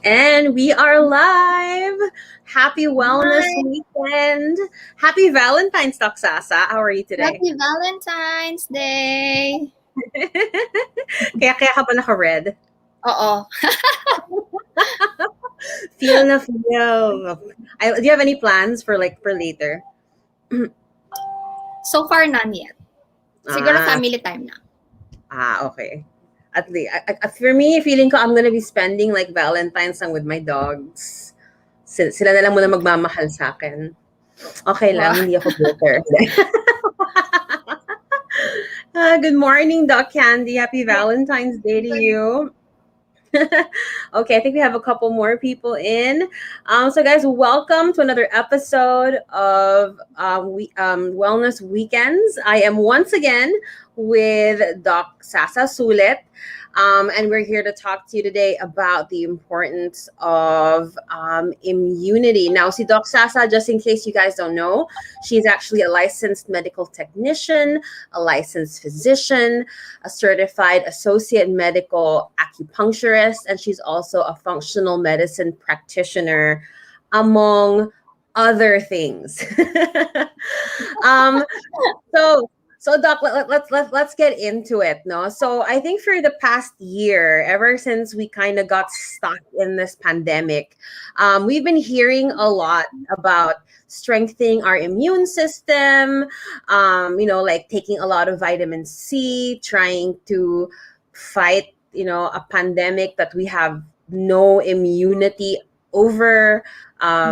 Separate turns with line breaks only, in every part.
And we are live. Happy Wellness
Hi!
Weekend. Happy Valentine's, Doc Sasa. How are you today?
Happy Valentine's Day!
kaya ka ba naka-red?
Oo.
Feel na feel. Do you have any plans for later?
So far, none yet. Siguro
Ah,
family time na.
okay. At least, for me, feeling ko I'm gonna be spending like Valentine's lang with my dogs. Sila na lang muna magmamahal sa akin. Okay
Wow.
lang, hindi ako bitter. Good morning, Doc Candy. Happy Valentine's Day to you. Okay, I think we have a couple more people in. So, guys, welcome to another episode of Wellness Weekends. I am once again with Doc Sasa Sulit. And we're here to talk to you today about the importance of immunity. Now, see, Doc Sasa, just in case you guys don't know, she's actually a licensed medical technician, a licensed physician, a certified associate medical acupuncturist, and she's also a functional medicine practitioner, among other things. um, so Doc, let's get into it. No, so I think for the past year, ever since we kind of got stuck in this pandemic, we've been hearing a lot about strengthening our immune system. Like taking a lot of vitamin C, trying to fight, a pandemic that we have no immunity over.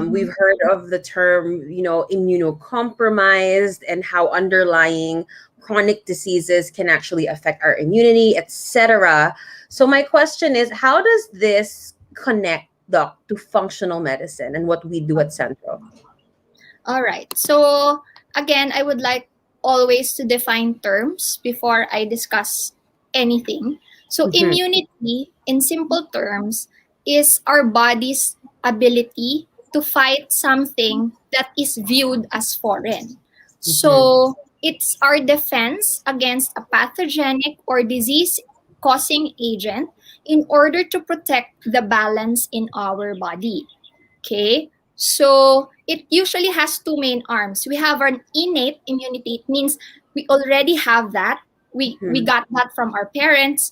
We've
Mhm.
heard of the term, immunocompromised, and how underlying chronic diseases can actually affect our immunity, etc. So my question is, how does this connect, Doc, to functional medicine and what we do at Central?
All right. So, again, I would like always to define terms before I discuss anything. So,
Mm-hmm.
immunity, in simple terms, is our body's ability to fight something that is viewed as foreign.
Mm-hmm.
So, it's our defense against a pathogenic or disease causing agent in order to protect the balance in our body. Okay, so it usually has two main arms. We have an innate immunity. It means we already have that. We
Mm-hmm.
got that from our parents.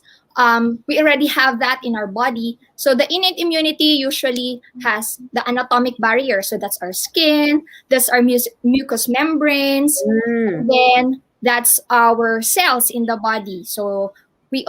We already have that in our body. So the innate immunity usually has the anatomic barrier. So that's our skin, that's our mucous membranes,
Mm-hmm.
and then that's our cells in the body. So we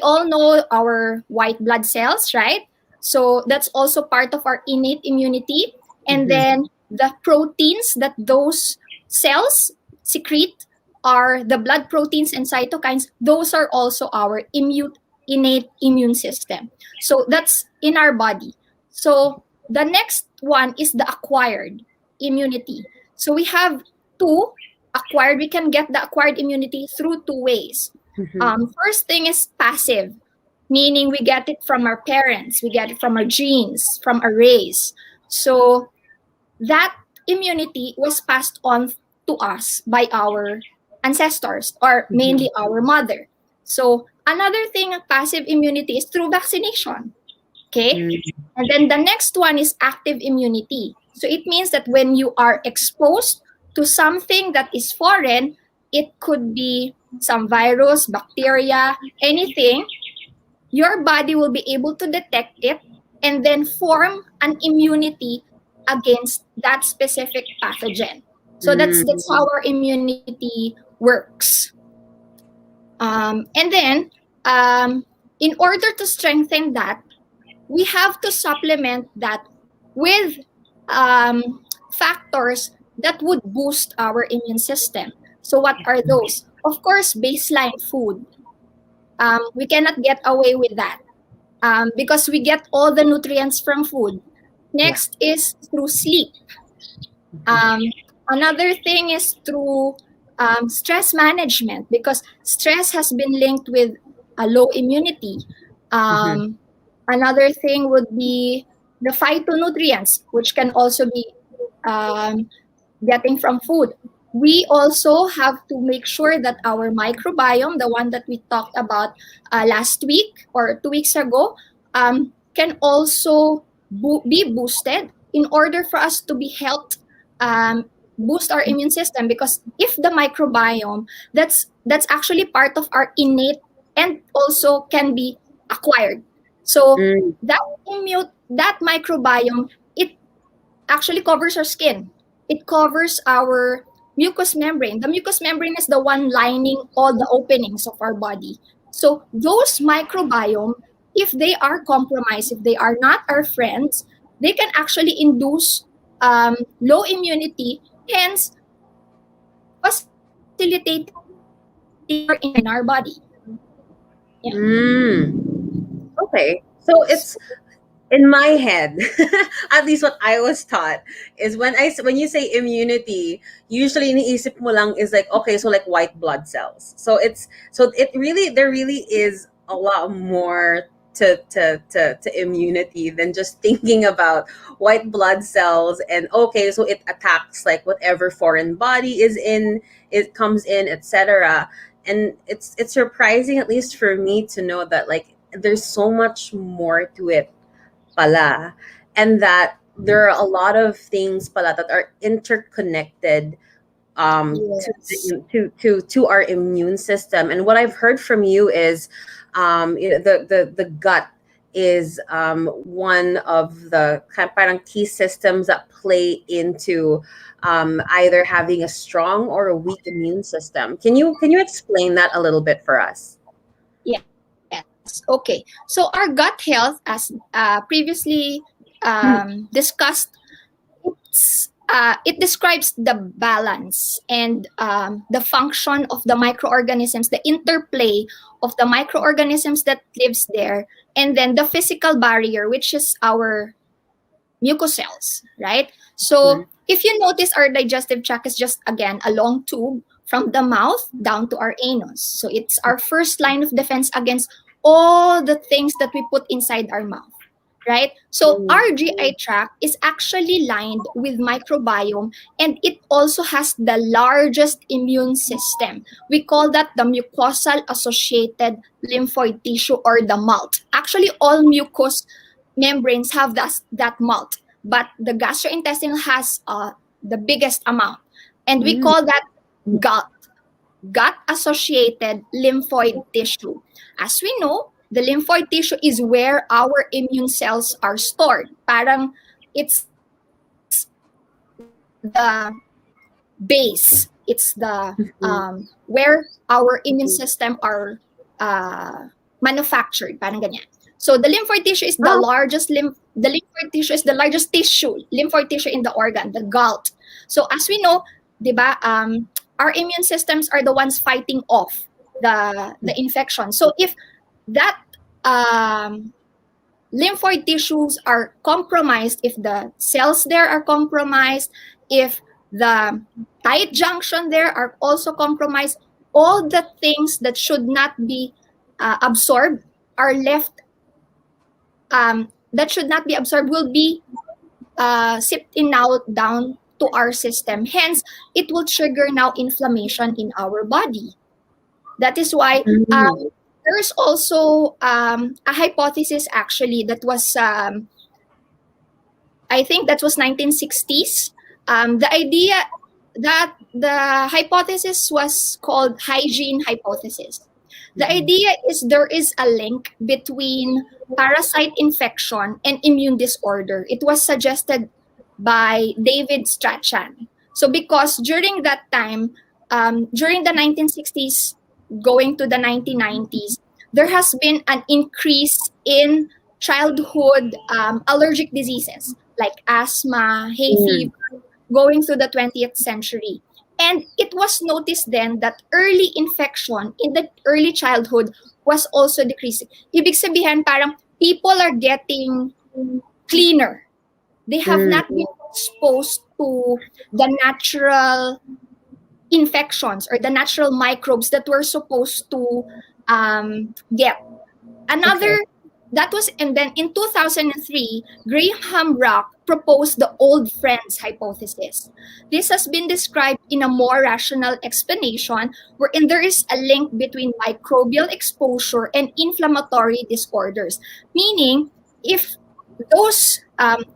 all know our white blood cells, right? So that's also part of our innate immunity. And
Mm-hmm.
then the proteins that those cells secrete are the blood proteins and cytokines. Those are also our innate immune system. So that's in our body. So the next one is the acquired immunity. So we have two acquired. We can get the acquired immunity through two ways.
Mm-hmm.
First thing is passive, meaning we get it from our parents, we get it from our genes, from our race. So that immunity was passed on to us by our ancestors, or
Mm-hmm.
mainly our mother. So another thing, passive immunity, is through vaccination. Okay. And then the next one is active immunity. So it means that when you are exposed to something that is foreign, it could be some virus, bacteria, anything, your body will be able to detect it and then form an immunity against that specific pathogen. So that's
Mm-hmm.
how our immunity works. And then, in order to strengthen that, we have to supplement that with factors that would boost our immune system. So, what are those? Of course, baseline food. We cannot get away with that because we get all the nutrients from food.
Yeah.
Next is through sleep. Um, Another thing is through stress management, because stress has been linked with a low immunity.
Mm-hmm.
Um, Another thing would be the phytonutrients, which can also be um, getting from food. We also have to make sure that our microbiome, the one that we talked about last week or 2 weeks ago, can also be boosted in order for us to be helped boost our immune system, because if the microbiome, that's actually part of our innate and also can be acquired. So
Mm.
that microbiome, it actually covers our skin. It covers our mucous membrane. The mucous membrane is the one lining all the openings of our body. So those microbiome, if they are compromised, if they are not our friends, they can actually induce low immunity, hence facilitating inflammation in our body. Yeah.
Okay. So it's in my head, at least what I was taught is when you say immunity, usually iniisip mo lang is like, okay, so like white blood cells. So it really, there really is a lot more to immunity than just thinking about white blood cells, and okay, so it attacks like whatever foreign body is in, it comes in, etc. And it's surprising, at least for me, to know that like there's so much more to it pala, and that there are a lot of things pala that are interconnected
Yes.
to our immune system. And what I've heard from you is the gut is one of the parang key systems that play into either having a strong or a weak immune system. Can you explain that a little bit for us?
Yes. Okay. So our gut health, as previously discussed, it describes the balance and the function of the microorganisms, the interplay of the microorganisms that lives there, and then the physical barrier, which is our mucocels, right?
Mm.
So if you notice, our digestive tract is just again a long tube from the mouth down to our anus. So it's our first line of defense against all the things that we put inside our mouth, right? So
Mm.
our GI tract is actually lined with microbiome, and it also has the largest immune system. We call that the mucosal associated lymphoid tissue, or the MALT. Actually, all mucous membranes have that MALT, but the gastrointestinal has the biggest amount. And we
Mm.
call that gut, gut associated lymphoid tissue. As we know, the lymphoid tissue is where our immune cells are stored. Parang it's the base. It's the
Mm.
where our immune system are manufactured. Parang ganyan. So the lymphoid tissue is the
Oh.
largest the lymphoid tissue is the largest tissue, lymphoid tissue in the organ, the galt. So as we know, 'di ba, our immune systems are the ones fighting off the infection. So if that um, lymphoid tissues are compromised, if the cells there are compromised, if the tight junction there are also compromised, all the things that should not be absorbed are left, that should not be absorbed will be sipped in now down to our system. Hence, it will trigger now inflammation in our body. That is why
Mm.
there is also a hypothesis actually that was I think that was 1960s. The idea that the hypothesis was called hygiene hypothesis. The
Mm.
idea is there is a link between parasite infection and immune disorder. It was suggested by David Strachan. So because during that time, during the 1960s going to the 1990s, there has been an increase in childhood allergic diseases like asthma, hay
Mm.
fever, going through the 20th century. And it was noticed then that early infection in the early childhood was also decreasing. Ibig sabihin, parang people are getting cleaner. They have
Mm.
not been exposed to the natural infections or the natural microbes that we're supposed to get.
Okay.
Another that was and then in 2003, Graham Rock proposed the old friends hypothesis. This has been described in a more rational explanation wherein there is a link between microbial exposure and inflammatory disorders, meaning if those,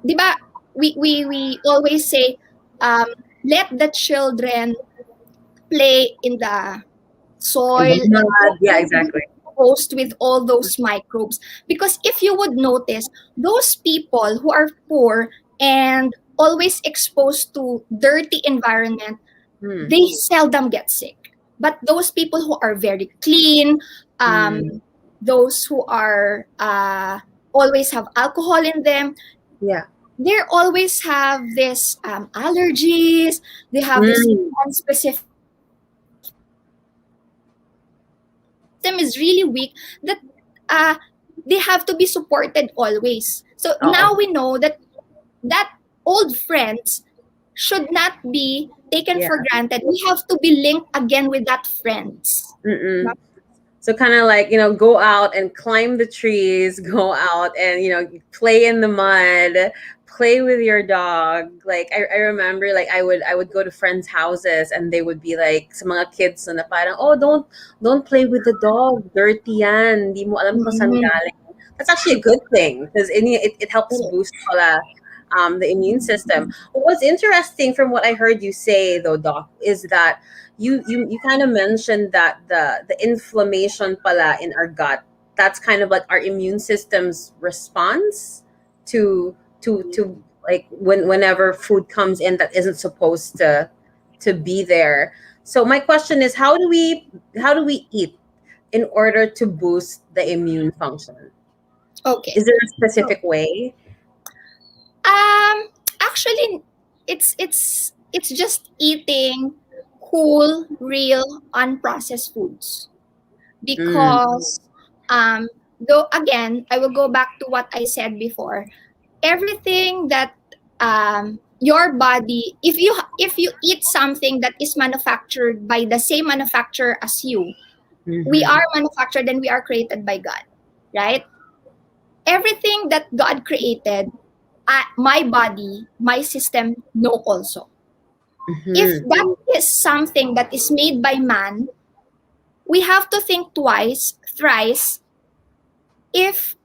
di ba, we always say, um, let the children play in the
In
soil
the
and
mud. Yeah,
don't be
exactly.
exposed with all those microbes. Because if you would notice, those people who are poor and always exposed to dirty environment,
Hmm.
they seldom get sick. But those people who are very clean,
Hmm.
those who are always have alcohol in them,
Yeah.
they always have this allergies. They have this
Mm.
specific system is really weak, that uh, they have to be supported always. So
Oh,
now we know that that old friends should not be taken
yeah.
for granted. We have to be linked again with that friends.
Mm-mm. So kind of like, go out and climb the trees, go out and, play in the mud, play with your dog. Like I remember like I would go to friends' houses and they would be like sa mga kids na parang, "Oh, don't play with the dog. Dirty yan. Di mo alam kung saan
Mm-hmm.
galing." That's actually a good thing because it helps boost pala, the immune system. What's interesting from what I heard you say though, Doc, is that you kind of mentioned that the inflammation pala in our gut, that's kind of like our immune system's response to like whenever food comes in that isn't supposed to be there. So my question is, how do we eat in order to boost the immune function?
Okay.
Is there a
So,
specific way?
actually, it's just eating whole, real, unprocessed foods.
Mm,
Because though again, I will go back to what I said before. Everything that your body, if you eat something that is manufactured by the same manufacturer as you, we
mm-hmm.
are manufactured and we are created by God, right? Everything that God created, my body, my system know also. If
Mm-hmm.
that is something that is made by man, we have to think twice, thrice, if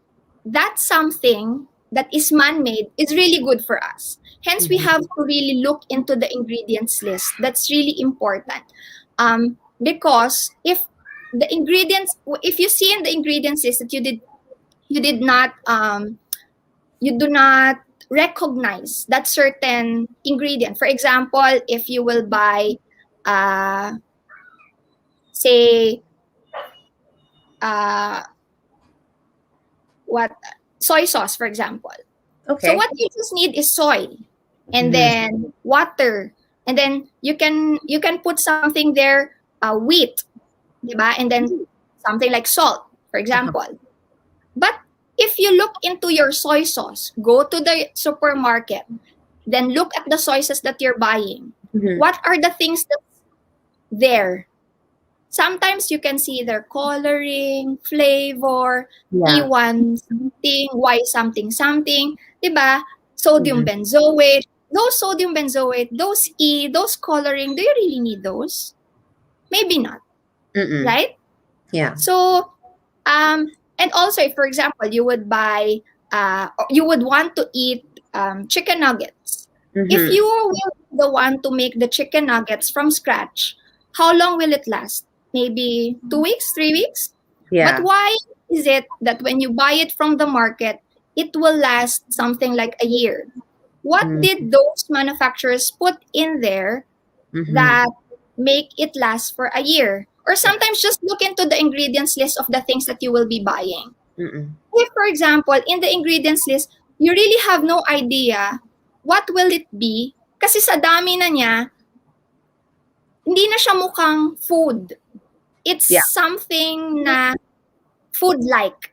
that something that is man-made is really good for us. Hence, we have
Mm-hmm.
to really look into the ingredients list. That's really important. Because if you see in the ingredients list that you did not you do not recognize that certain ingredient. For example, if you will buy, uh, say, uh, what soy sauce, for example. So
Okay.
what you just need is soy, and
Mm-hmm.
then water, and then you can put something there, wheat, diba? And then something like salt, for
Uh-huh.
example. But if you look into your soy sauce, go to the supermarket, then look at the soy sauce that you're buying.
Mm-hmm.
What are the things that's there? Sometimes you can see their coloring, flavor,
Yeah.
E1 something, Y something something, diba? Sodium
Mm-hmm.
benzoate. Those sodium benzoate, those E, those coloring, do you really need those? Maybe not,
Mm-mm.
right?
Yeah.
So, and also, if, for example, you would want to eat chicken nuggets. If
Mm-hmm.
you will be the one to make the chicken nuggets from scratch, how long will it last? Maybe 2 weeks, 3 weeks? But
Yeah.
why is it that when you buy it from the market, it will last something like a year? What
Mm-hmm.
did those manufacturers put in there
Mm-hmm.
that make it last for a year? Or
Yeah.
sometimes just look into the ingredients list of the things that you will be buying.
Mm-mm.
If, for example, in the ingredients list, you really have no idea what will it be, kasi sa dami na niya, hindi na siya mukhang food. It's
Yeah.
something na food-like.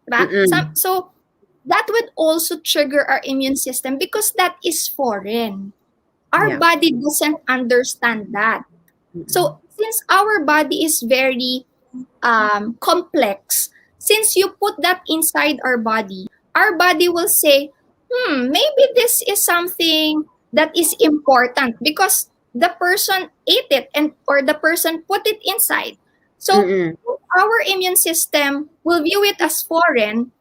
Diba?
Mm-mm.
So, that would also trigger our immune system because that is foreign. Our
Yeah.
body doesn't understand that.
Mm-mm.
So, since our body is very complex, since you put that inside our body will say, maybe this is something that is important because the person ate it and or the person put it inside. So
Mm-mm.
our immune system will view it as foreign,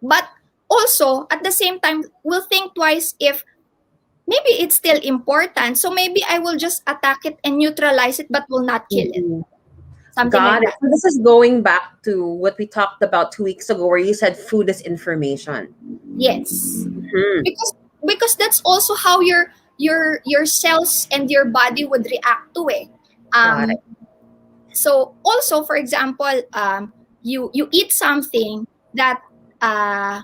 but also at the same time will think twice if maybe it's still important. So maybe I will just attack it and neutralize it, but will not kill it.
Mhm.
Something like
Got it.
that.
So this is going back to what we talked about 2 weeks ago, where you said food is information.
Yes.
Hmm.
Because that's also how your cells and your body would react to it.
Got it.
Um, so also, for example, you eat something that uh,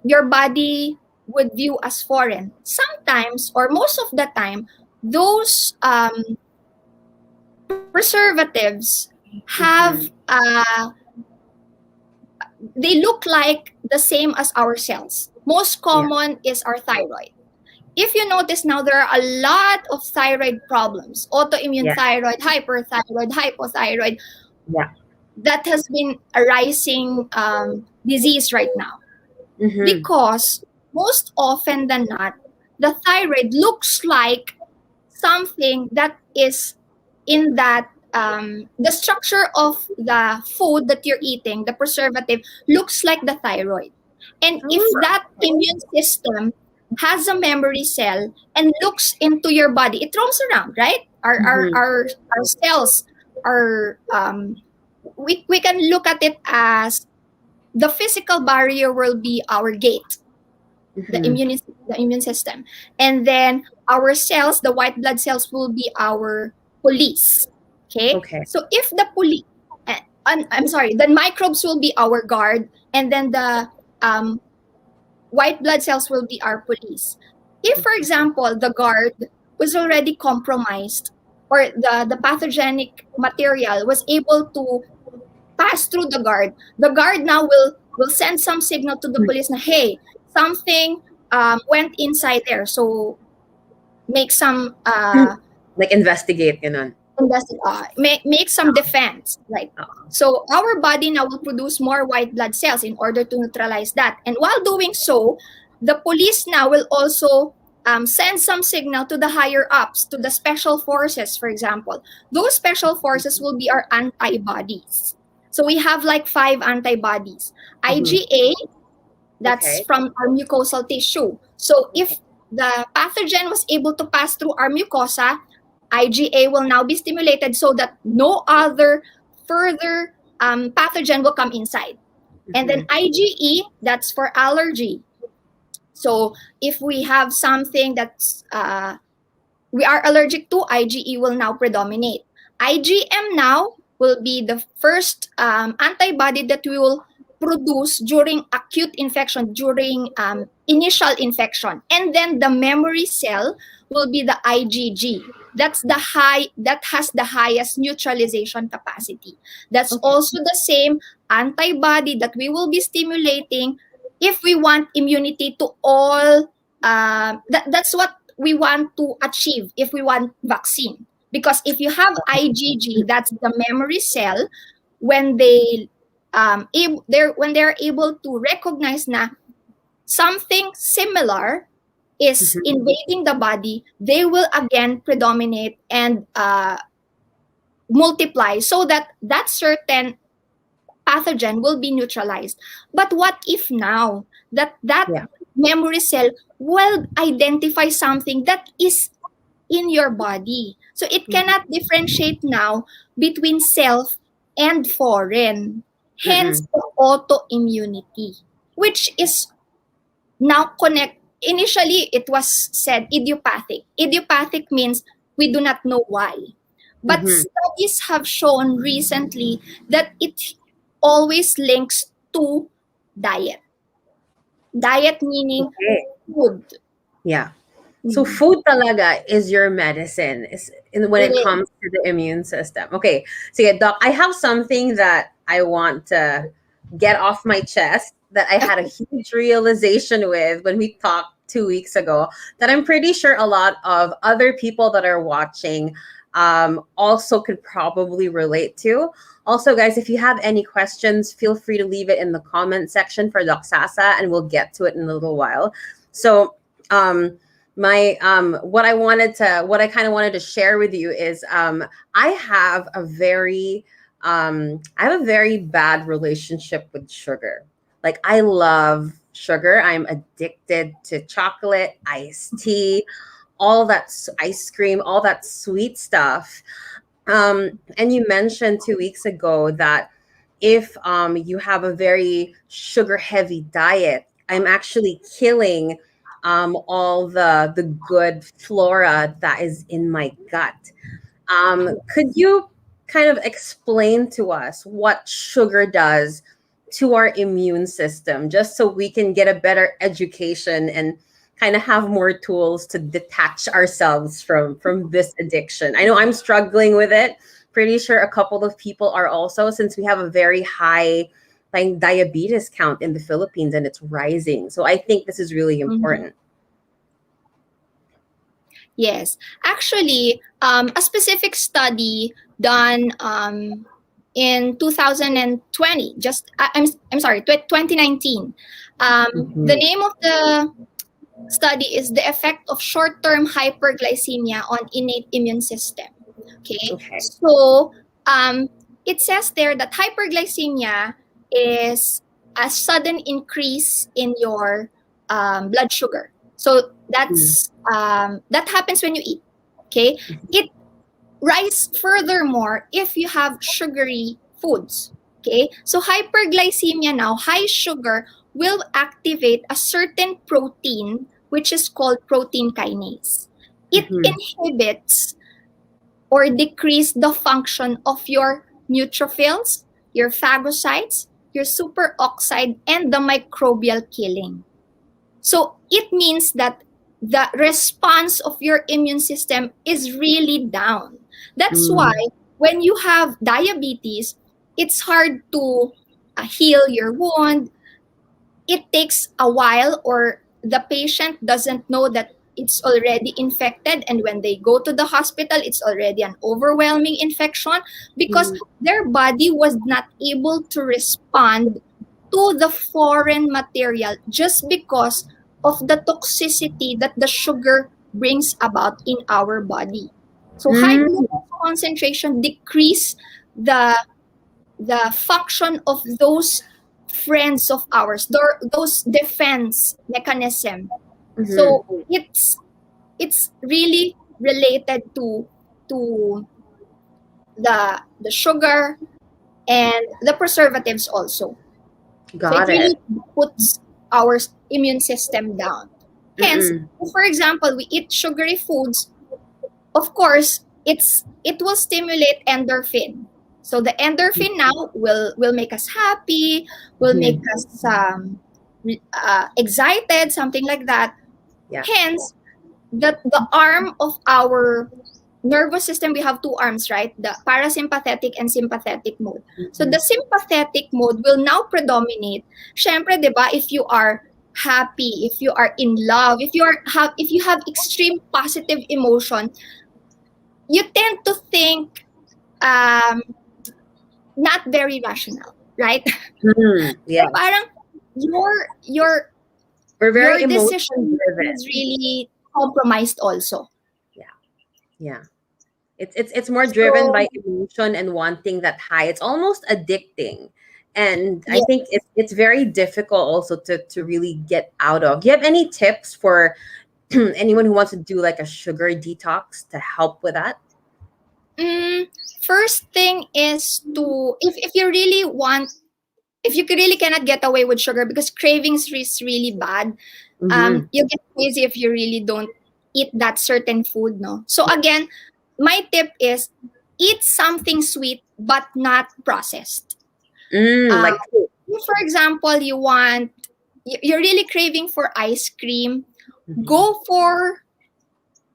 your body would view as foreign. Sometimes, or most of the time, those preservatives have
Mm-hmm.
they look like the same as our cells. Most
Yeah.
common is our thyroid. If you notice now, there are a lot of thyroid problems: autoimmune
Yeah.
thyroid, hyperthyroid, hypothyroid,
Yeah.
that has been a rising disease right now.
Mm-hmm.
Because most often than not, the thyroid looks like something that is in that the structure of the food that you're eating, the preservative, looks like the thyroid. And if
Oh,
that immune system has a memory cell and looks into your body, it roams around, right?
mm-hmm.
Our cells are we can look at it as the physical barrier will be our gate, the
Mm-hmm.
the immune system, and then our cells, the white blood cells, will be our police. Okay,
Okay.
so if the police, I'm sorry, the microbes will be our guard, and then the um, white blood cells will be our police. If, for example, the guard was already compromised, or the pathogenic material was able to pass through the guard now will send some signal to the police na, hey, something went inside there. So make some
Like investigate, ganun.
make some defense, right?
Oo.
So our body now will produce more white blood cells in order to neutralize that. And while doing so, the police now will also send some signal to the higher ups, to the special forces, for example. Those special forces will be our antibodies. So we have like 5 antibodies.
Mhm.
IgA, that's
Okay.
from our mucosal tissue. So
Okay.
if the pathogen was able to pass through our mucosa, IgA will now be stimulated so that no other further pathogen will come inside. And then
Mhm.
IgE, that's for allergy. So if we have something that's we are allergic to, IgE will now predominate. IgM now will be the first antibody that we will produce during acute infection, during initial infection. And then the memory cell will be the IgG. That has the highest neutralization capacity. That's
Okay.
also the same antibody that we will be stimulating if we want immunity to all. That's what we want to achieve if we want vaccine. Because if you have IgG, that's the memory cell, when they're able to recognize na something similar is
Mhm.
invading the body, they will again predominate and multiply so that that certain pathogen will be neutralized. But what if now that
Yeah.
memory cell will identify something that is in your body? So it
Mhm.
cannot differentiate now between self and foreign. Hence
Mm-mm.
the autoimmunity, which is now connect. Initially, it was said idiopathic. Idiopathic means we do not know why. But
Mhm.
studies have shown recently that it always links to diet. Diet meaning
Okay.
food.
Yeah. So
Mm.
food talaga is your medicine when
It
it
is.
comes to the immune system. Okay. So yeah, Doc, I have something that I want to get off my chest that I had a huge realization with when we talked 2 weeks ago, that I'm pretty sure a lot of other people that are watching also could probably relate to. Also, guys, if you have any questions, feel free to leave it in the comment section for Doc Sasa, and we'll get to it in a little while. So, my what I kind of wanted to share with you is I have a very bad relationship with sugar. Like I love sugar. I'm addicted to chocolate, iced tea, all that ice cream, all that sweet stuff. And you mentioned 2 weeks ago that if you have a very sugar heavy diet, I'm actually killing all the good flora that is in my gut. Could you kind of explain to us what sugar does to our immune system, just so we can get a better education and kind of have more tools to detach ourselves from this addiction? I know I'm struggling with it. Pretty sure a couple of people are also, since we have a very high like diabetes count in the Philippines and it's rising. So I think this is really
Mhm.
important.
Yes. Actually, a specific study done in 2020, I'm sorry, 2019. The
Mhm.
name of the study is the effect of short-term hyperglycemia on innate immune system. Okay,
Okay.
so it says there that hyperglycemia is a sudden increase in your blood sugar. So
Mm.
that happens when you eat. Okay, it rise furthermore if you have sugary foods. Okay, so hyperglycemia now, high sugar will activate a certain protein which is called protein kinase. It
Mhm.
inhibits or decrease the function of your neutrophils, your phagocytes, your superoxide, and the microbial killing. So it means that the response of your immune system is really down. That's why
Mm.
when you have diabetes, it's hard to heal your wound. It takes a while, or the patient doesn't know that it's already infected, and when they go to the hospital it's already an overwhelming infection because
Mm.
their body was not able to respond to the foreign material just because of the toxicity that the sugar brings about in our body. So high
Mm.
glucose concentration decrease the the function of those friends of ours, those defense mechanism.
Mhm.
So it's really related to the sugar and the preservatives also. So it
Got it.
really puts our immune system down. Hence,
Mm-mm.
if, for example, we eat sugary foods, of course, it will stimulate endorphin. So the endorphin now will make us happy, will make
Mhm.
us excited, something like that.
Yeah.
Hence, the arm of our nervous system, we have two arms, right? The parasympathetic and sympathetic mode. So
Mhm.
the sympathetic mode will now predominate. Syempre, 'di ba, if you are happy, if you are in love, if you have extreme positive emotion, you tend to think um not very rational, right?
Mm.
So
Yes.
parang your your
We're very
your
emotion
decision is
driven.
really compromised also.
Yeah. Yeah. It's more driven
So
by emotion and wanting that high. It's almost addicting. And I
yeah.
think it's very difficult also to really get out of. Do you have any tips for anyone who wants to do like a sugar detox to help with that?
Mm, First thing is to, if you really want, if you really cannot get away with sugar because cravings is really bad,
Mm-hmm.
you get crazy if you really don't eat that certain food, no? So again, my tip is eat something sweet but not processed.
Mm,
Uh,
like food.
if, for example, you're really craving for ice cream,
Mm-hmm.
go for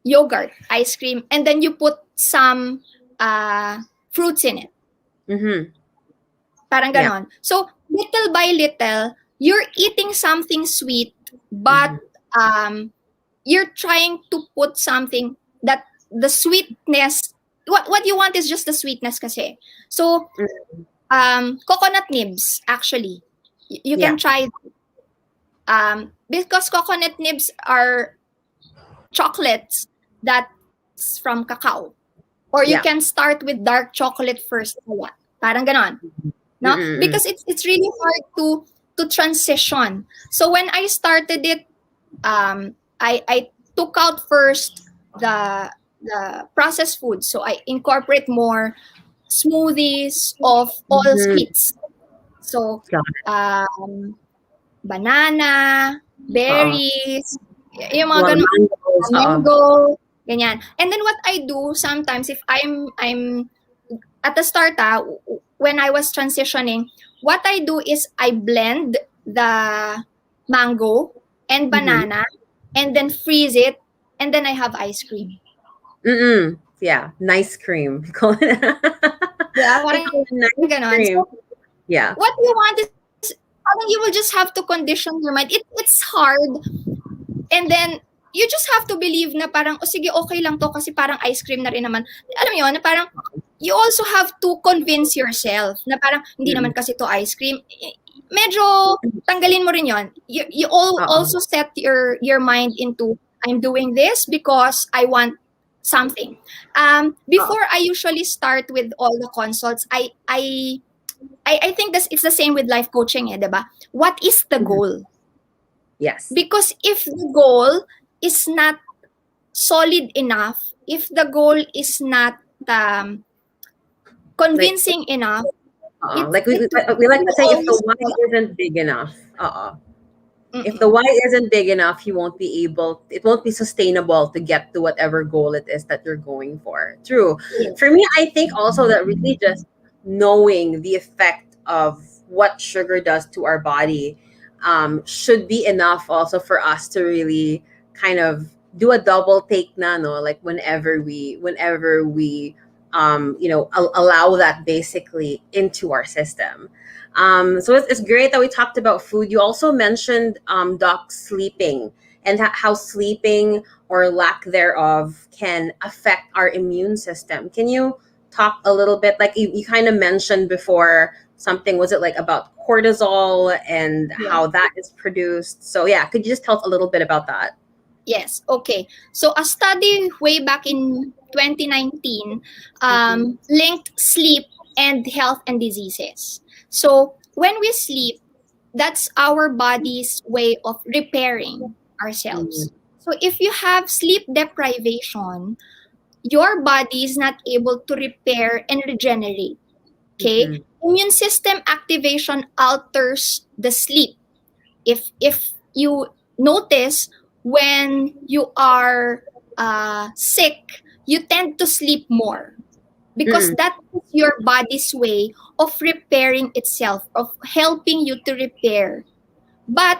yogurt ice cream, and then you put some fruits in it.
Mm-hmm.
Parang
Yeah.
ganon. So, little by little, you're eating something sweet, but
Mm-hmm.
um, you're trying to put something that the sweetness, what you want is just the sweetness kasi. So, coconut nibs, actually. You
Yeah.
can try, because coconut nibs are chocolates that's from cacao. Or you
Yeah.
can start with dark chocolate first. Parang ganon. No?
Mm-mm.
Because it's really hard to to transition. So when I started it, I took out first the processed food. So I incorporate more smoothies of all
Mhm.
sweets. So
Got
banana,
Oo.
berries, yung mga
Mga
ganun,
mangoes, oo.
mango, ganyan. And then what I do sometimes if I'm at the start, when I was transitioning, what I do is I blend the mango and
Mhm.
banana and then freeze it and then I have ice cream.
Mm. Yeah, nice cream. Call it
Yeah,
we
parang
call it nice
ganon.
cream.
So
Yeah.
what you want is parang you will just have to condition your mind. It's hard. And then, you just have to believe na parang, oh sige, okay lang to kasi parang ice cream na rin naman. Alam mo yun, na parang, you also have to convince yourself na parang, hindi naman
Mm.
kasi to ice cream. Medyo, tanggalin mo rin yun. You
Oo.
also set your mind into, I'm doing this because I want something.
Oo.
Before I usually start with all the consults, I think it's the same with life coaching, diba? What is the
Mhm.
goal?
Yes.
Because if the goal is not solid enough, if the goal is not
Like
convincing enough,
like
it
we like to
will
say if the
always
why
fall out.
isn't big enough. If the
Mm-mm.
why isn't big enough, you won't be able, it won't be sustainable to get to whatever goal it is that you're going for. True.
Yeah.
For me, I think also that really just knowing the effect of what sugar does to our body should be enough also for us to really kind of do a double take na, no? Like whenever we allow that basically into our system. So it's great that we talked about food. You also mentioned, Doc, sleeping and how sleeping or lack thereof can affect our immune system. Can you talk a little bit? Like you kind of mentioned before something, was it like about cortisol and
Yeah.
how that is produced? So, yeah, could you just tell us a little bit about that?
Yes. Okay. So a study way back in 2019
Mhm.
linked sleep and health and diseases. So when we sleep, that's our body's way of repairing
Mhm.
ourselves. So if you have sleep deprivation, your body is not able to repair and regenerate. Okay?
Mhm.
Immune system activation alters the sleep. If you notice when you are sick, you tend to sleep more because
Mm-mm.
that is your body's way of repairing itself, of helping you to repair. But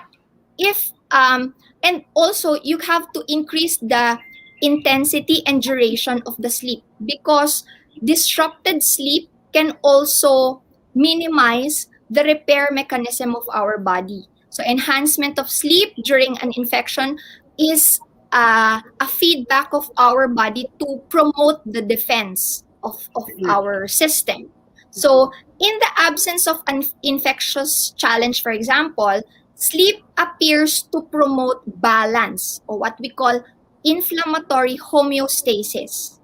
if and also you have to increase the intensity and duration of the sleep because disrupted sleep can also minimize the repair mechanism of our body. So enhancement of sleep during an infection is a feedback of our body to promote the defense of our system. So in the absence of an infectious challenge, for example, sleep appears to promote balance or what we call inflammatory homeostasis.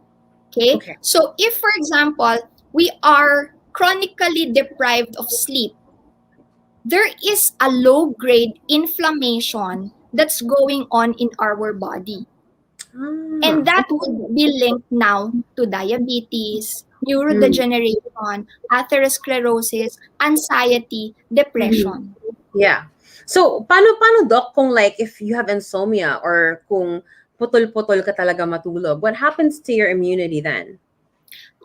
Okay?
Okay.
So if, for example, we are chronically deprived of sleep, there is a low grade inflammation that's going on in our body. And
Ah,
that would be linked now to diabetes,
mm,
neurodegeneration, atherosclerosis, anxiety,
mhm.
depression.
Yeah. So, paano doc kung like if you have insomnia or kung putol-putol ka talaga matulog, what happens to your immunity then?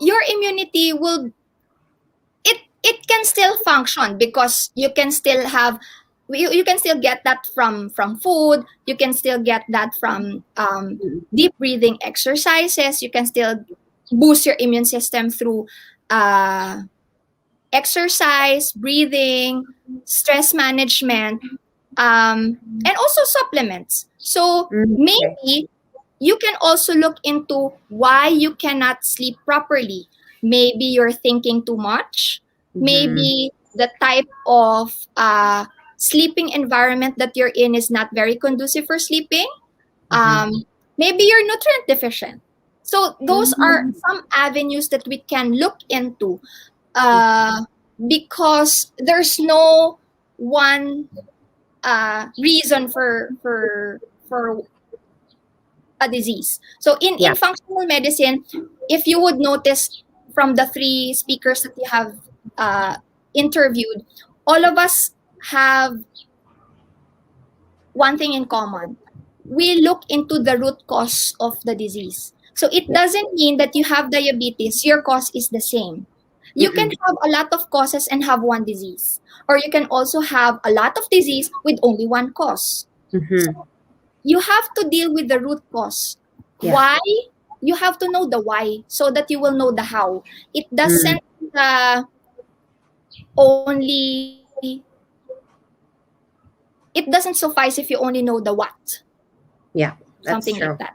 Your immunity will it can still function because you can still have you can still get that from food, you can still get that from
Mm,
deep breathing exercises, you can still boost your immune system through uh, exercise, breathing, stress management, and also supplements. So
okay.
maybe you can also look into why you cannot sleep properly. Maybe you're thinking too much.
Mhm,
Maybe the type of sleeping environment that you're in is not very conducive for sleeping.
mhm.
Um, Maybe you're nutrient deficient. So those are
Mm,
some avenues that we can look into uh, because there's no one reason for a disease. So
Yeah.
in functional medicine, if you would notice from the three speakers that you have uh, interviewed, all of us have one thing in common. We look into the root cause of the disease. So it
Yeah.
doesn't mean that you have diabetes, your cause is the same. You can
Mm-mm.
have a lot of causes and have one disease. Or you can also have a lot of disease with only one cause.
Mm-hmm.
So you have to deal with the root cause.
Yeah.
Why? You have to know the why so that you will know the how. It
Mm.
doesn't only it doesn't suffice if you only know the what,
Yeah.
something
That's
like
true.
that.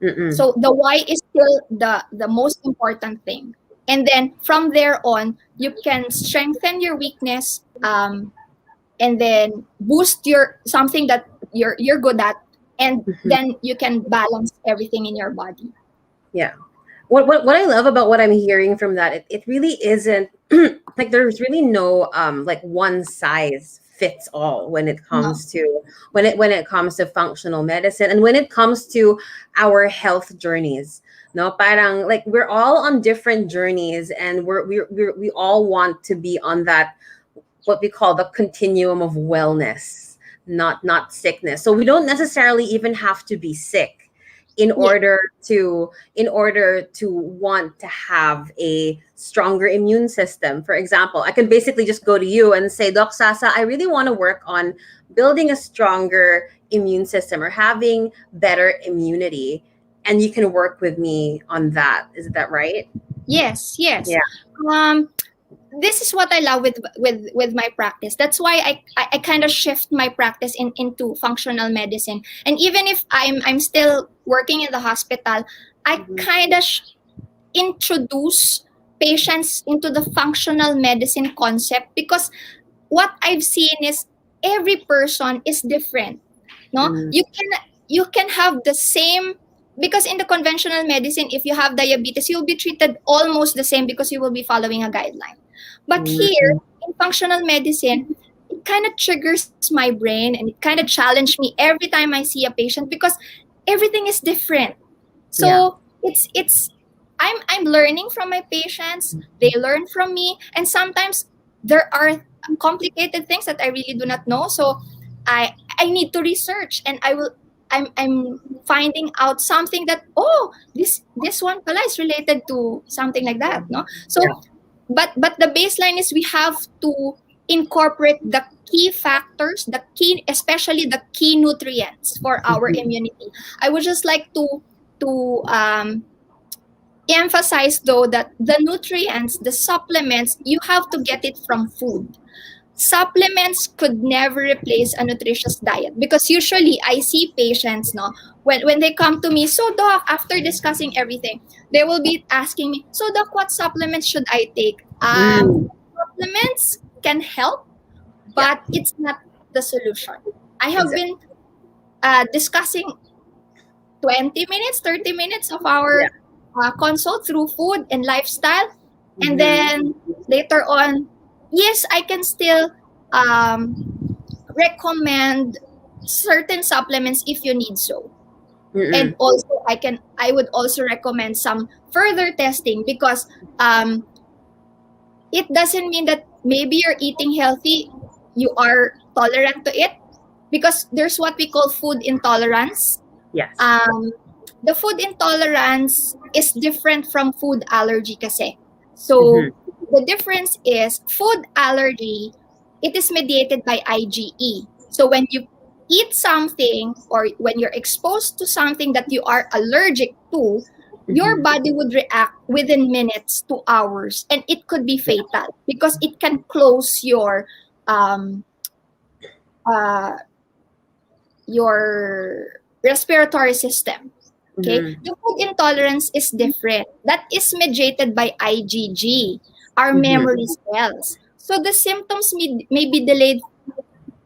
Mm-mm.
So the why is still the most important thing. And then from there on, you can strengthen your weakness, and then boost your something that you're good at, and
Mm-hmm.
then you can balance everything in your body.
Yeah. What I love about what I'm hearing from that, it really isn't like there's really no like one size fits all when it
No.
comes to when it comes to functional medicine and when it comes to our health journeys. No, parang like we're all on different journeys and we all want to be on that what we call the continuum of wellness, not sickness. So we don't necessarily even have to be sick in
Yeah.
order to want to have a stronger immune system. For example, I can basically just go to you and say, Doc Sasa, I really want to work on building a stronger immune system or having better immunity, and you can work with me on that. Is that right?
Yes, yes.
Yeah.
Um, this is what I love with my practice. That's why I kind of shift my practice into functional medicine. And even if I'm still working in the hospital, I
Mhm.
kind of introduce patients into the functional medicine concept, because what I've seen is every person is different. No,
Mm.
you can have the same, because in the conventional medicine, if you have diabetes, you'll be treated almost the same because you will be following a guideline. But here
Mm.
in functional medicine, it kind of triggers my brain and it kind of challenges me every time I see a patient, because everything is different.
Yeah.
So it's I'm learning from my patients, they learn from me, and sometimes there are complicated things that I really do not know. So I need to research, and I'm finding out something that, oh, this one pala is related to something like that, no?
Yeah.
So but the baseline is we have to incorporate the key factors, the key, especially the key nutrients for our
Mhm.
immunity. I would just like to emphasize though that the nutrients, the supplements, you have to get it from food. Supplements could never replace a nutritious diet, because usually I see patients, no, when they come to me, so doc, after discussing everything, they will be asking me, so doc, what supplements should I take?
Mm.
Supplements can help,
Yeah.
but it's not the solution. I have
Exactly.
been discussing 20 minutes, 30 minutes of
Yeah.
our consult through food and lifestyle. And
Mm-hmm.
then later on, yes, I can still um, recommend certain supplements if you need so. And
Mm-mm.
also, I would also recommend some further testing, because um, it doesn't mean that maybe you're eating healthy, you are tolerant to it, because there's what we call food intolerance.
Yes.
um, the food intolerance is different from food allergy kasi.
Mm-hmm.
So the difference is food allergy, it is mediated by IgE. So when you eat something or when you're exposed to something that you are allergic to, your
Mm-hmm.
body would react within minutes to hours, and it could be
Yeah.
fatal because it can close um, uh, your respiratory system. Okay,
Mm-hmm.
the food intolerance is different. That is mediated by IgG, our
Mm-hmm.
memory cells. So the symptoms may be delayed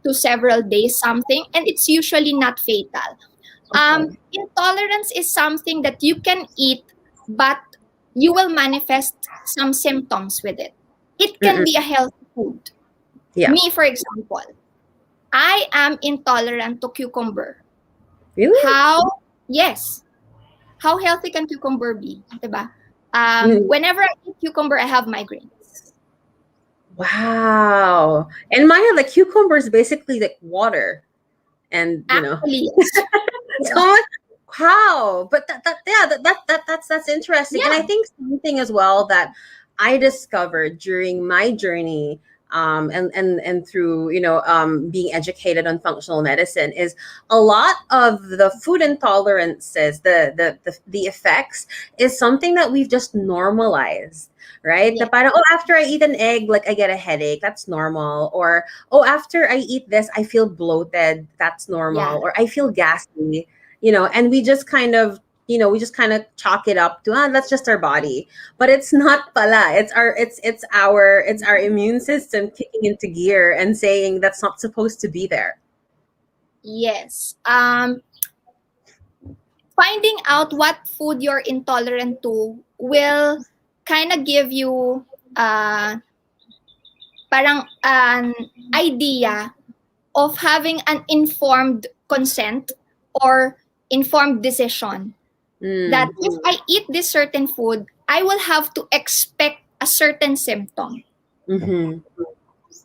to several days, something, and it's usually not fatal.
Okay.
Intolerance is something that you can eat, but you will manifest some symptoms with it. It can be
Mm-mm.
a healthy food.
Yeah.
Me, for example, I am intolerant to cucumber.
Really?
How? Yes. How healthy can cucumber be? Diba?
Mm.
Whenever I eat cucumber, I have migraines.
Wow. And mine, like cucumber is basically like water, and
Actually, yes.
so
Yes.
how? But yeah, that's interesting. And I
Yeah.
think something as well that I discovered during my journey, and through being educated on functional medicine, is a lot of the food intolerances, the effects, is something that we've just normalized. Right? The
Yeah.
parang, oh, after I eat an egg, like I get a headache. That's normal. Or, oh, after I eat this, I feel bloated. That's
Yeah.
normal. Or I feel gassy. And we just kind of chalk it up to, that's just our body. But it's not pala. It's our immune system kicking into gear and saying that's not supposed to be there.
Yes. Finding out what food you're intolerant to will kind of give you uh, parang an idea of having an informed consent or informed decision that
Mm.
if I eat this certain food, I will have to expect a certain symptom.
Mm-hmm.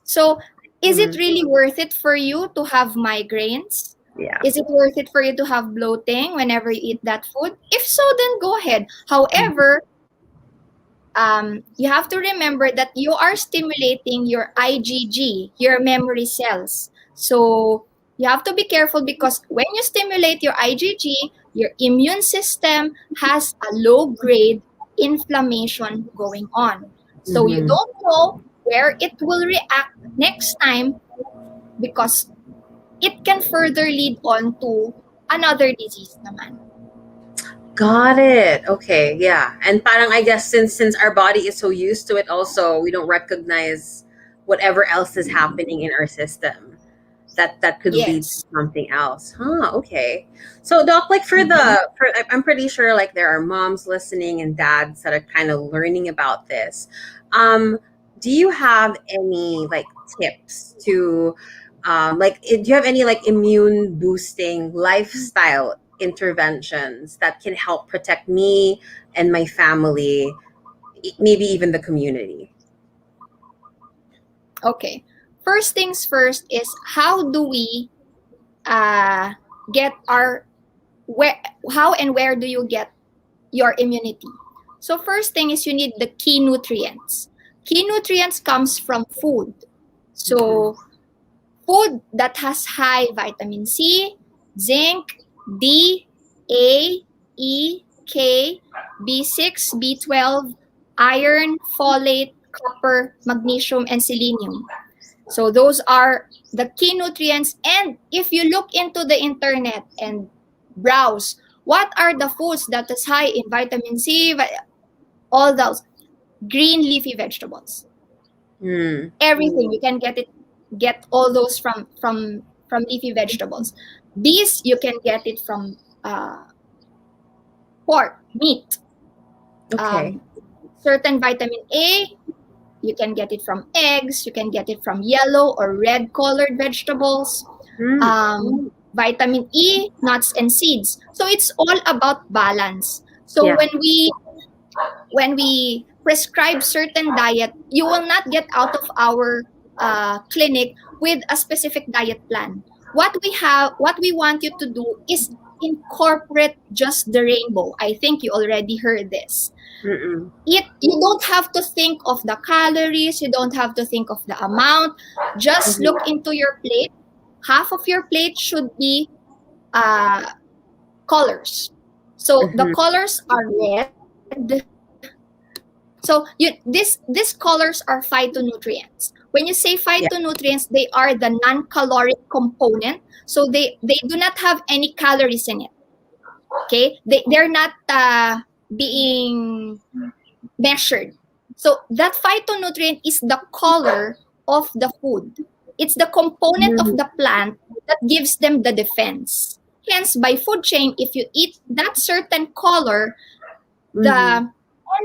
So, is it
Mm.
really worth it for you to have migraines?
Yeah.
Is it worth it for you to have bloating whenever you eat that food? If so, then go ahead. However, you have to remember that you are stimulating your IgG, your memory cells. So you have to be careful because when you stimulate your IgG, your immune system has a low grade inflammation going on. So you
Mm-hmm.
don't know where it will react next time because it can further lead on to another disease naman.
Got it. Okay, yeah. And parang I guess since our body is so used to it also, we don't recognize whatever else is happening in our system that could lead to
Yes.
something else. Huh, okay. So doc, like
Mhm.
I'm pretty sure like there are moms listening and dads that are kind of learning about this. Um do you have any like tips to do you have any like immune boosting lifestyle interventions that can help protect me and my family, maybe even the community?
Okay. First things first is how do we get our where how and where do you get your immunity? So first thing is you need the key nutrients. Key nutrients comes from food.
Mm-hmm.
So food that has high vitamin C, zinc, D, A, E, K, B6, B12, iron, folate, copper, magnesium, and selenium. So those are the key nutrients. And if you look into the internet and browse, what are the foods that is high in vitamin C, all those green leafy vegetables,
Mm.
everything you can get all those from leafy vegetables. These you can get it from pork, meat,
Okay.
um, certain vitamin A. You can get it from eggs. You can get it from yellow or red colored vegetables.
Mm.
Vitamin E, nuts and seeds. So it's all about balance. So
Yeah.
when we prescribe certain diet, you will not get out of our clinic with a specific diet plan. What we want you to do is incorporate just the rainbow. I think you already heard this.
Mm-mm.
You don't have to think of the calories, you don't have to think of the amount. Just look
Mm-hmm.
into your plate. Half of your plate should be uh, colors. So the
Mm-hmm.
colors are red. These colors are phytonutrients. When you say
Yeah.
phytonutrients, they are the non-caloric component. So they do not have any calories in it. Okay, they're not being measured. So that phytonutrient is the color of the food. It's the component of
Mm-hmm.
the plant that gives them the defense. Hence, by food chain, if you eat that certain color,
Mm-hmm.
the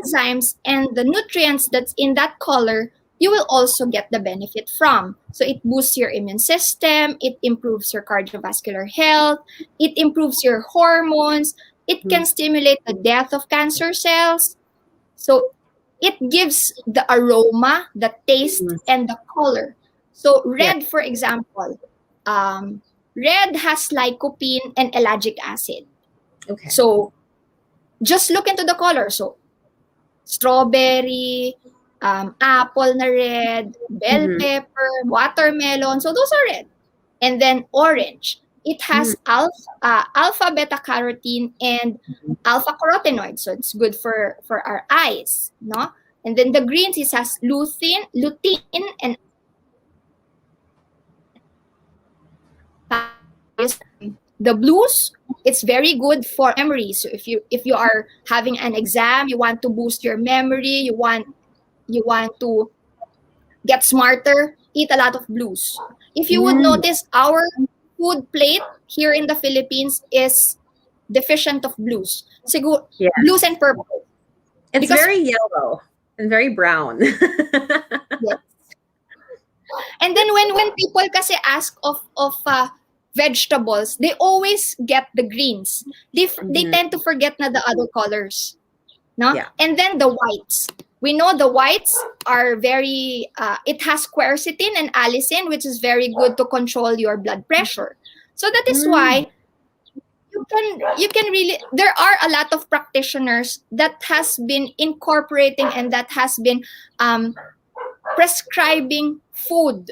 enzymes and the nutrients that's in that color you will also get the benefit from. So it boosts your immune system, it improves your cardiovascular health, it improves your hormones, it can stimulate the death of cancer cells. So it gives the aroma, the taste, and the color. So
Yeah.
red, for example, red has lycopene and ellagic acid.
Okay.
So just look into the color. So strawberry, apple na red, bell
Mm-hmm.
pepper, watermelon. So those are red. And then orange. It has alpha beta carotene and alpha carotenoids. So it's good for our eyes, no? And then the greens, it has lutein and the blues, it's very good for memory. So if you are having an exam, you want to boost your memory, you want to get smarter, eat a lot of blues. If you would
Mm.
notice, our food plate here in the Philippines is deficient of blues. Siguro,
Yeah.
blues and purple.
It's
Because,
very yellow and very brown.
yes. And then when people kasi ask of vegetables, they always get the greens. They
Mhm.
tend to forget na the other colors. No?
Yeah.
And then the whites. We know the whites are very, it has quercetin and allicin, which is very good to control your blood pressure. So that is
Mm.
why you can really, there are a lot of practitioners that has been incorporating and that has been prescribing food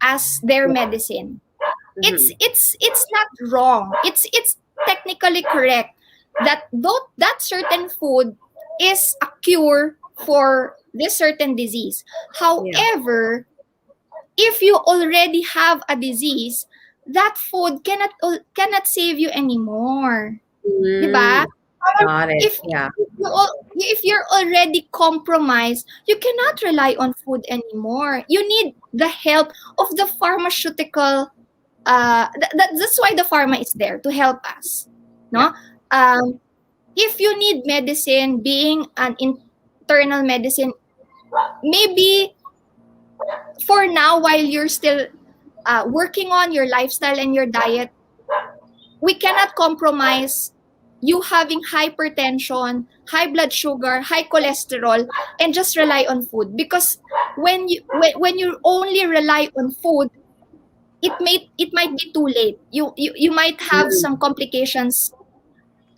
as their
Yeah.
medicine. it's
Mhm.
it's it's not wrong, it's technically correct that though that certain food is a cure for this certain disease.
Yeah.
However, if you already have a disease, that food cannot save you anymore, di ba?
Mm. Got it.
if
Yeah.
if you're already compromised, you cannot rely on food anymore. You need the help of the pharmaceutical. That's why the pharma is there to help us,
Yeah.
no? If you need medicine, being an internal medicine, maybe for now, while you're still working on your lifestyle and your diet, we cannot compromise you having hypertension, high blood sugar, high cholesterol, and just rely on food. Because when you only rely on food, it might be too late. You might have
Mm.
some complications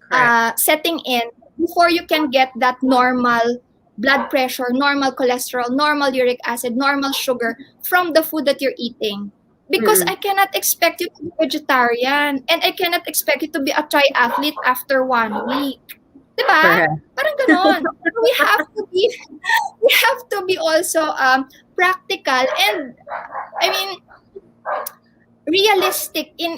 Correct.
setting in before you can get that normal blood pressure, normal cholesterol, normal uric acid, normal sugar from the food that you're eating. Because
Mm-mm.
I cannot expect you to be vegetarian and I cannot expect you to be a triathlete after 1 week. Diba?
Correct.
Parang ganon. We have to be also practical and I mean realistic in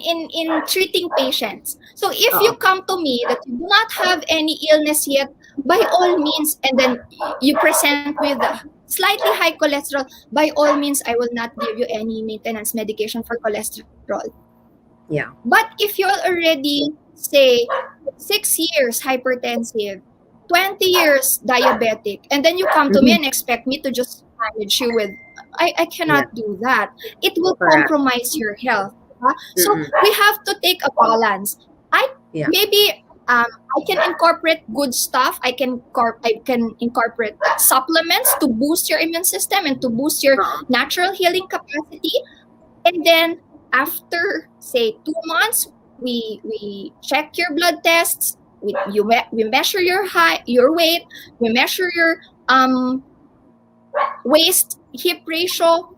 treating patients. So if you
Oo.
come to me that you do not have any illness yet, by all means, and then you present with a slightly high cholesterol, by all means, I will not give you any maintenance medication for cholesterol.
Yeah.
But if you're already, say, 6 years hypertensive, 20 years diabetic, and then you come to me
Mhm.
and expect me to just manage you with, I
Yeah.
cannot do that. It will
Correct.
compromise your health. So
Mm-mm.
we have to take a balance. I
Yeah.
maybe I can incorporate good stuff. I can incorporate supplements to boost your immune system and to boost your
Uh-uh.
natural healing capacity. And then after say 2 months, we check your blood tests. We measure your weight. We measure your waist hip ratio.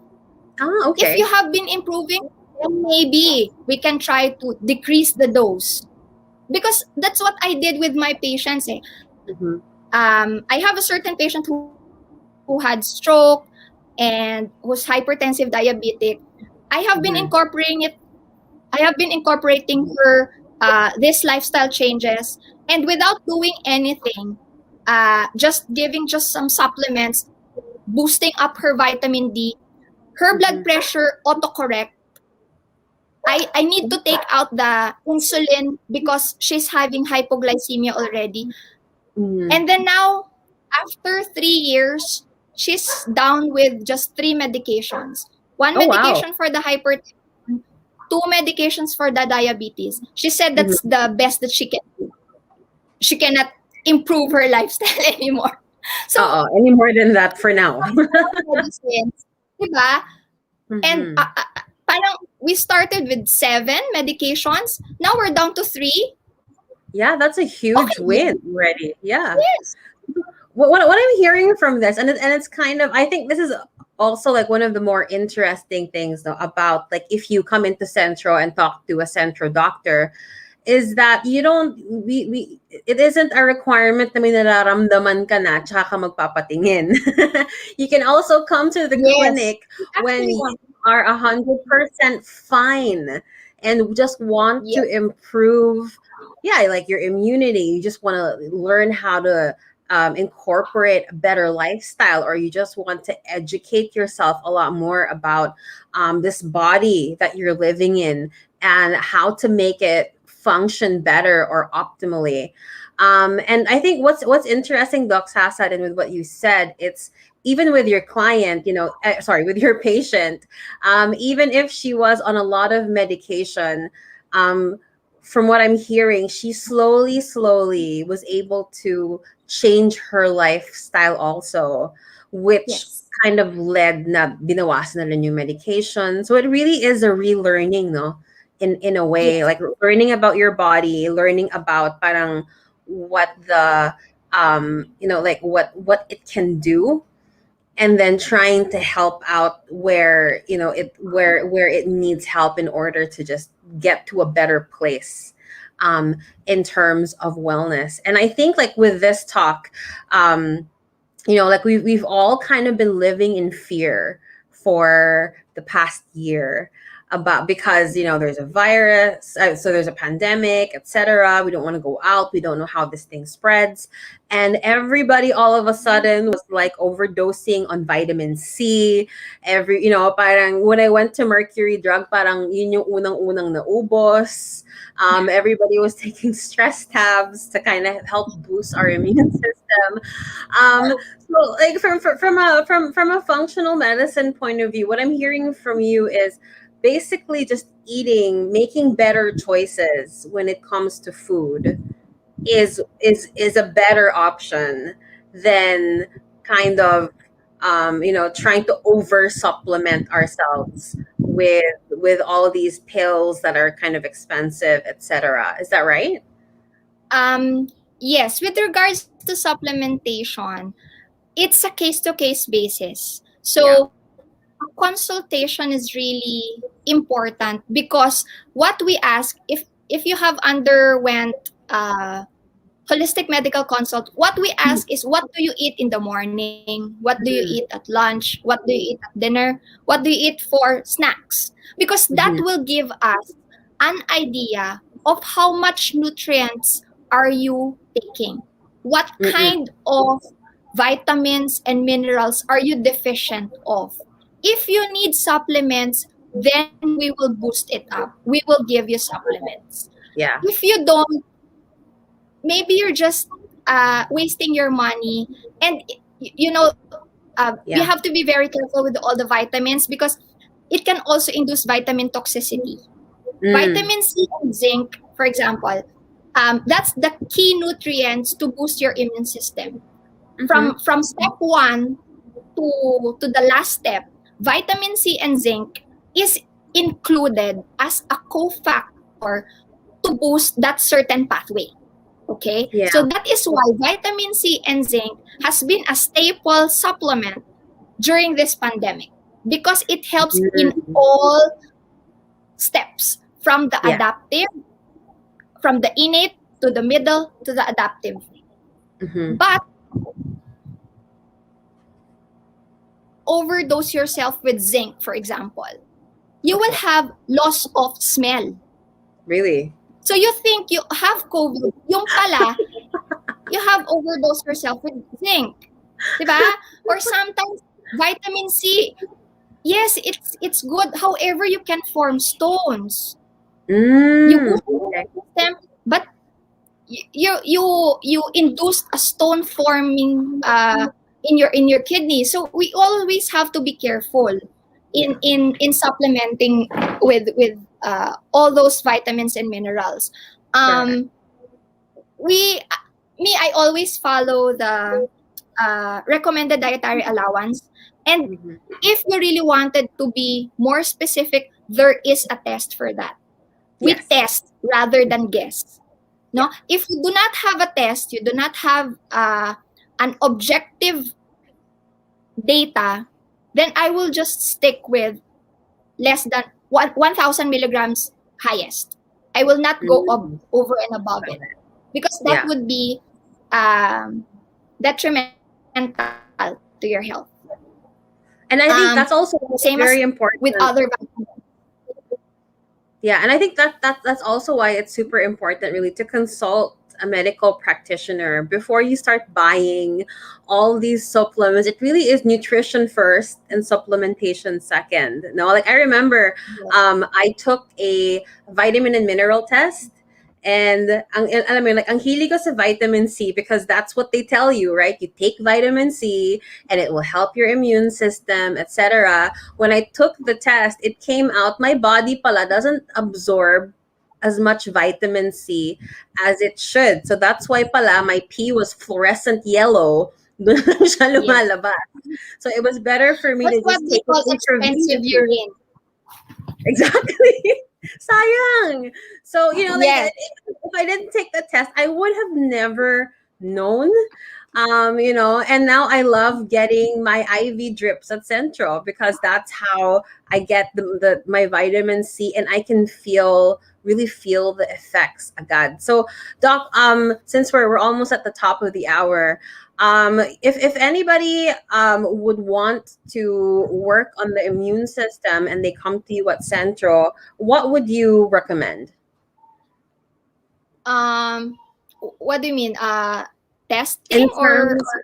Ah,
If you
okay.
have been improving, then maybe we can try to decrease the dose. Because that's what I did with my patients.
Mhm.
I have a certain patient who had stroke and was hypertensive diabetic. I have been
Mhm.
incorporating it. I have been incorporating her these lifestyle changes, and without doing anything, just giving just some supplements, boosting up her vitamin D, her blood
Mhm.
pressure autocorrect. I need to take out the insulin because she's having hypoglycemia already.
Mhm.
And then now, after 3 years, she's down with just 3 medications. One
Oh wow.
medication for the hypertension, 2 medications for the diabetes. She said that's
Mhm.
the best that she can do. She cannot improve her lifestyle anymore. So,
Any more than that for now.
medicines, diba? And
Mhm.
parang we started with 7 medications. Now we're down to 3.
Yeah, that's a huge
Okay,
win already. Yeah.
yes.
What I'm hearing from this, and it's kind of, I think this is also like one of the more interesting things though about like if you come into Centro and talk to a Centro doctor, is that you don't we it isn't a requirement na may nararamdaman ka na tsaka ka magpapatingin. You can also come to the
Yes.
clinic
It's
when
actually
you
one.
are 100% fine and just want to
Yes.
improve, yeah, like your immunity. You just want to learn how to incorporate a better lifestyle, or you just want to educate yourself a lot more about this body that you're living in and how to make it function better or optimally. And I think what's interesting, Doc Sasa, and with what you said, it's even with your client, sorry, with your patient, even if she was on a lot of medication, um, from what I'm hearing, she slowly was able to change her lifestyle also, which
Yes.
kind of led na binawasan na rin yung medication. So it really is a relearning, no? In a way,
Yes.
like learning about your body, learning about parang what the like what it can do, and then trying to help out where where it needs help in order to just get to a better place in terms of wellness. And I think like with this talk, like we've all kind of been living in fear for the past year about, because there's a virus, so there's a pandemic, etc. We don't want to go out, we don't know how this thing spreads, and everybody all of a sudden was like overdosing on vitamin C. Parang when I went to Mercury Drug, parang yun yung unang naubos. Everybody was taking stress tabs to kind of help boost our immune system. um so like from a functional medicine point of view, what I'm hearing from you is basically just making better choices when it comes to food is a better option than kind of trying to over supplement ourselves with all these pills that are kind of expensive, etc. Is that right?
Um, yes, with regards to supplementation, it's a case-to-case basis.
Yeah.
So a consultation is really important because what we ask, if you have underwent holistic medical consult, what we ask is what do you eat in the morning, what do you eat
Mhm.
at lunch, what do you eat at dinner, what do you eat for snacks, because that
Mhm.
will give us an idea of how much nutrients are you taking, what
Mm-mm.
kind of vitamins and minerals are you deficient of. If you need supplements, then we will boost it up, we will give you supplements.
Yeah.
If you don't, maybe you're just wasting your money. And you have
Yeah.
to be very careful with all the vitamins because it can also induce vitamin toxicity.
Mm.
Vitamin C and zinc, for example, that's the key nutrients to boost your immune system.
Mm-hmm.
From step one to the last step, vitamin C and zinc is included as a cofactor to boost that certain pathway. Okay,
Yeah.
so that is why vitamin C and zinc has been a staple supplement during this pandemic because it helps in
Mm.
all steps, from the
Yeah.
adaptive, from the innate to the middle to the adaptive.
Mm-hmm.
But if you overdose yourself with zinc, for example, you will
Okay.
have loss of smell.
Really?
So you think you have COVID, yung pala, you have overdosed yourself with zinc. Diba? Or sometimes vitamin C, yes, it's good. However, you can form stones. You
Mm.
boost your
Okay.
immune system, but you induced a stone forming. in your kidney. So we always have to be careful
Yeah.
in supplementing with all those vitamins and minerals.
Correct.
Um, we me I always follow the recommended dietary allowance, and
Mm-hmm.
if you really wanted to be more specific, there is a test for that. We
Yes.
test rather than guess.
Yeah.
No, if you do not have a test, you do not have an objective data, then I will just stick with less than 1,000 milligrams highest. I will not go
Mm.
over and above it, because that
Yeah.
would be um, detrimental to your health.
And I think that's
Same
also
as
very
with other
important.
vitamins.
Yeah, and I think that's also why it's super important really to consult a medical practitioner before you start buying all these supplements. It really is nutrition first and supplementation second. No, like I remember I took a vitamin and mineral test, and alam mo yun, like ang hilig ko sa vitamin C because that's what they tell you, right? You take vitamin C and it will help your immune system, etc. When I took the test, it came out my body pala doesn't absorb as much vitamin C as it should. So that's why pala my pee was fluorescent yellow. Doon lang siya
Yes.
lumalabas. So it was better for me
That's
to
what
just
they
take it
call expensive
intravenously.
urine.
Exactly. Sayang. So, you know, like
Yes.
if I didn't take the test, I would have never known. You know, and now I love getting my IV drips at Central because that's how I get the my vitamin C and I can really feel the effects agad. So, Doc, since we're almost at the top of the hour, if anybody would want to work on the immune system and they come to you at Central, what would you recommend?
Um, what do you mean? Testing
In terms,
or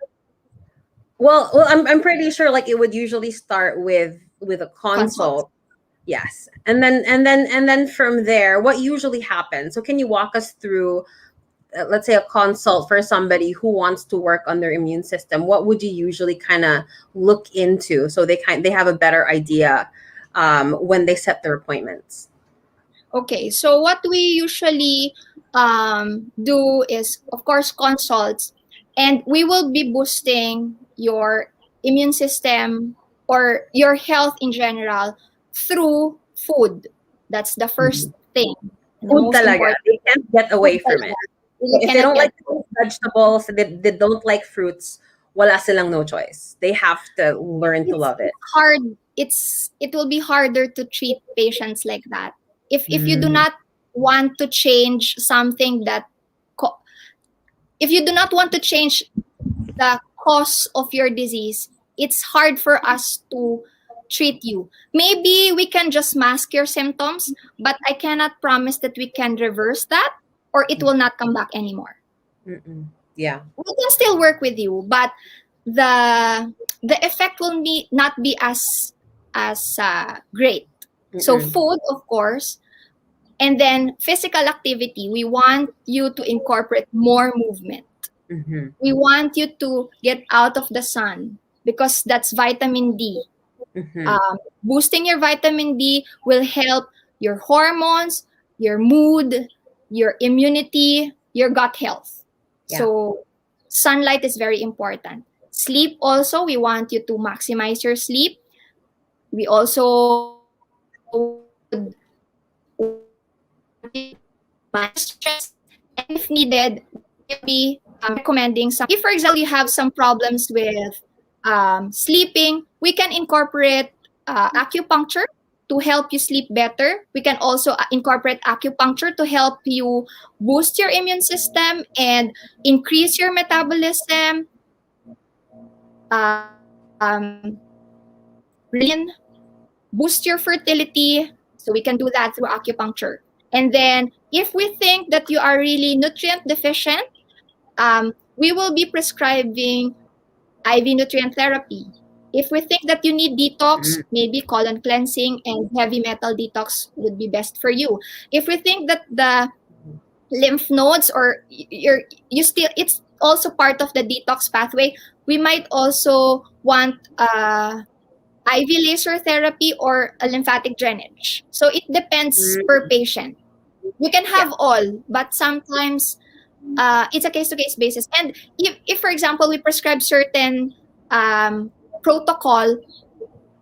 well, I'm pretty sure like it would usually start with a
consults?
consult. Yes. And then from there, what usually happens? So can you walk us through let's say a consult for somebody who wants to work on their immune system? What would you usually kind of look into so they have a better idea when they set their appointments?
Okay, so what we usually do is, of course, consults, and we will be boosting your immune system or your health in general through food. That's the first
Mhm.
thing and the
Food
most
talaga.
important.
They can't get
Food
away from it.
talaga.
So
Really
if they
cannot
don't
get
like to eat vegetables, they don't like fruits, wala silang no choice. They have to learn to love it.
it's hard. It will be harder to treat patients like that if you do
Mm,
not want to change something that co- if you do not want to change the cause of your disease, it's hard for us to treat you. Maybe we can just mask your symptoms, but I cannot promise that we can reverse that or it
yeah.
will not come back anymore.
Mm-mm. Yeah.
We can still work with you, but the effect will not be as great. So
Mm-mm.
food, of course, and then physical activity. We want you to incorporate more movement.
Mm-hmm.
We want you to get out of the sun because that's vitamin D.
Mm-hmm.
Boosting your vitamin D will help your hormones, your mood, your immunity, your gut health.
Yeah.
So, sunlight is very important. Sleep also, we want you to maximize your sleep. We also would want you to manage stress. And if needed, we will be recommending some. If, for example, you have some problems with sleeping, we can incorporate acupuncture to help you sleep better. We can also incorporate acupuncture to help you boost your immune system and increase your metabolism, boost your fertility. So we can do that through acupuncture. And then if we think that you are really nutrient deficient, we will be prescribing IV nutrient therapy. If we think that you need detox,
Mm.
maybe colon cleansing and heavy metal detox would be best for you. If we think that the lymph nodes or you still it's also part of the detox pathway, we might also want IV laser therapy or a lymphatic drainage. So it depends per
Mm,
patient. You can
yeah.
have all, but sometimes it's a case to case basis. And if, for example, we prescribe certain protocol,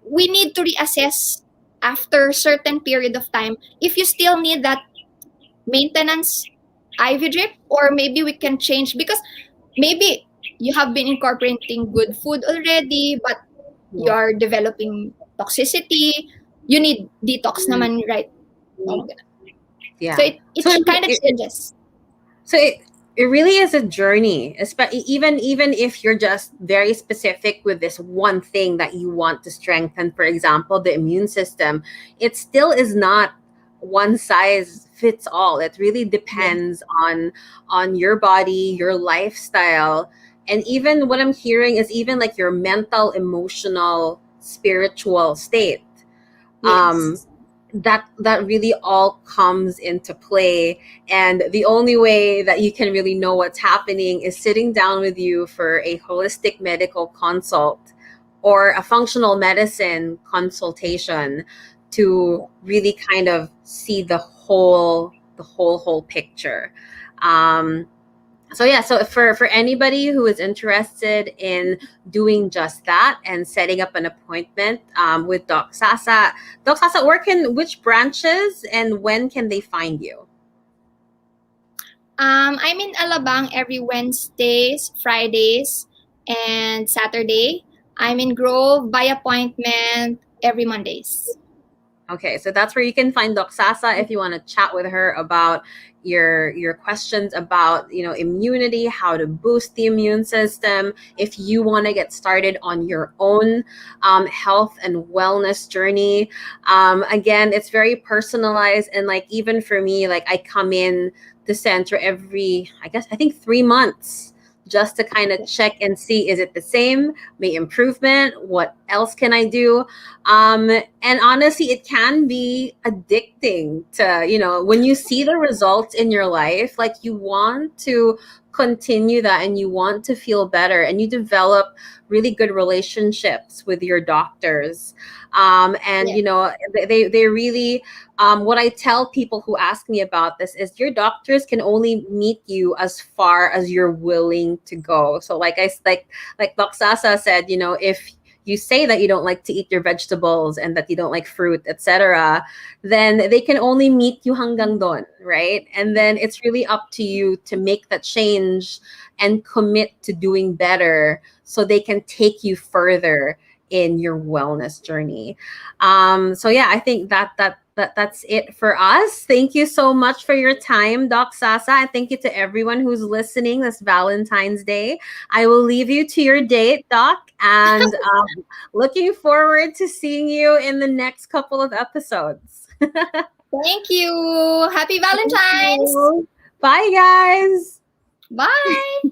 we need to reassess after certain period of time if you still need that maintenance IV drip, or maybe we can change because maybe you have been incorporating good food already, but
Yeah.
you're developing toxicity. You need detox
Mm,
naman, right? Oh, ganun. So
yeah.
it kind of changes.
So it really is a journey, especially even if you're just very specific with this one thing that you want to strengthen, for example, the immune system. It still is not one size fits all. It really
Yeah.
depends on your body, your lifestyle, and even what I'm hearing is even like your mental, emotional, spiritual state. um
Yes.
that really all comes into play, and the only way that you can really know what's happening is sitting down with you for a holistic medical consult or a functional medicine consultation to really kind of see the whole picture. um so yeah, so for anybody who is interested in doing just that and setting up an appointment with Doc Sasa, which branches and when can they find you?
I'm in Alabang every Wednesdays, Fridays, and Saturday. I'm in Grove by appointment every Mondays.
Okay, so that's where you can find Doc Sasa if you want to chat with her about your questions about immunity, how to boost the immune system. If you want to get started on your own health and wellness journey, again, it's very personalized, and like even for me, like I come in the center every, I think 3 months, just to kind of check and see, is it the same, may improvement, what else can I do. And honestly, it can be addicting to, when you see the results in your life, like you want to continue that and you want to feel better, and you develop really good relationships with your doctors. And,
Yes.
they really, what I tell people who ask me about this is your doctors can only meet you as far as you're willing to go. So like Doc Sasa said, if you say that you don't like to eat your vegetables and that you don't like fruit, etc., then they can only meet you hanggang don, right? And then it's really up to you to make that change and commit to doing better so they can take you further in your wellness journey. So yeah, I think that's it for us. Thank you so much for your time, Doc Sasa, and thank you to everyone who's listening this Valentine's Day. I will leave you to your date, Doc, and looking forward to seeing you in the next couple of episodes.
Thank you. Happy
Thank
Valentine's.
you. Bye, guys.
Bye.